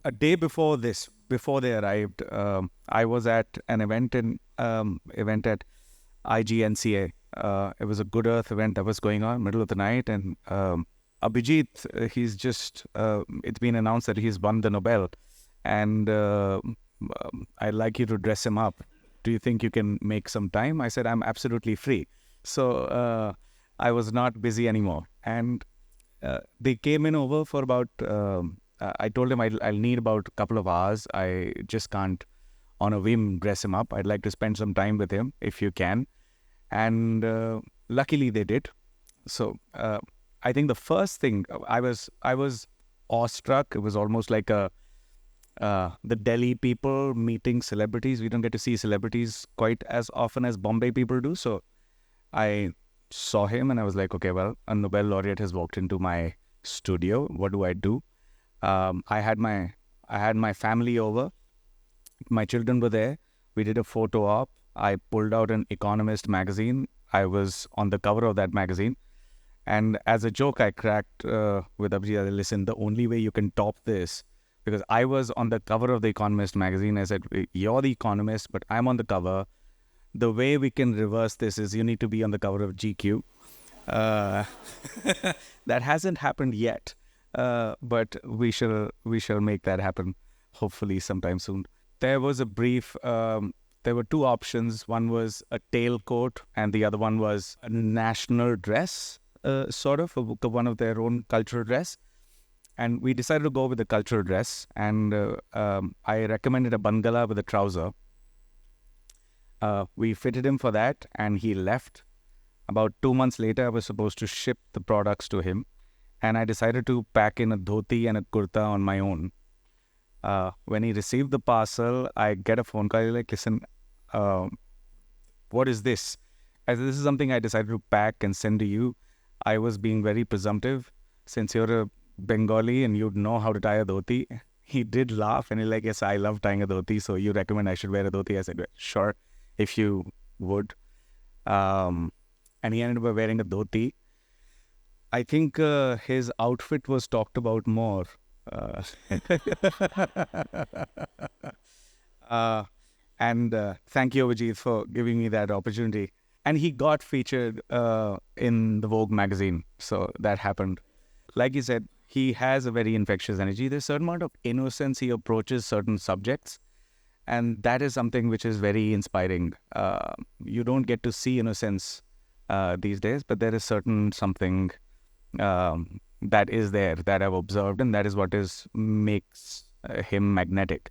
a day before this, before they arrived, I was at an event at IGNCA. It was a Good Earth event that was going on middle of the night, and Abhijit, he's just it's been announced that he's won the Nobel, and I'd like you to dress him up. Do you think you can make some time? I said I'm absolutely free. So I was not busy anymore, and they came in over for about. I told him I'll need about a couple of hours. I just can't on a whim dress him up. I'd like to spend some time with him if you can. And luckily they did. So I think the first thing I was awestruck. It was almost like the Delhi people meeting celebrities. We don't get to see celebrities quite as often as Bombay people do. So I saw him and I was like, okay, well, a Nobel laureate has walked into my studio. What do I do? I had my family over. My children were there. We did a photo op. I pulled out an Economist magazine. I was on the cover of that magazine. And as a joke, I cracked with Abhijit, listen, the only way you can top this, because I was on the cover of the Economist magazine. I said, you're the Economist, but I'm on the cover. The way we can reverse this is you need to be on the cover of GQ. Uh, that hasn't happened yet, but we shall make that happen, hopefully sometime soon. There was a brief. There were two options. One was a tailcoat, and the other one was a national dress, sort of one of their own cultural dress. And we decided to go with the cultural dress. And I recommended a bangala with a trouser. We fitted him for that, and he left. About 2 months later, I was supposed to ship the products to him, and I decided to pack in a dhoti and a kurta on my own. When he received the parcel, I get a phone call. He's like, listen, what is this? I said, this is something I decided to pack and send to you. I was being very presumptive. Since you're a Bengali and you'd know how to tie a dhoti. He did laugh and he's like, yes, I love tying a dhoti. So you recommend I should wear a dhoti? I said, "Well, sure, if you would. And he ended up wearing a dhoti. I think his outfit was talked about more. Uh, uh, and thank you, Abhijit, for giving me that opportunity. And he got featured in the Vogue magazine. So that happened. Like you said, he has a very infectious energy. There's a certain amount of innocence he approaches certain subjects. And that is something which is very inspiring. You don't get to see innocence these days, but there is certain something that is there that I've observed, and that is what makes him magnetic.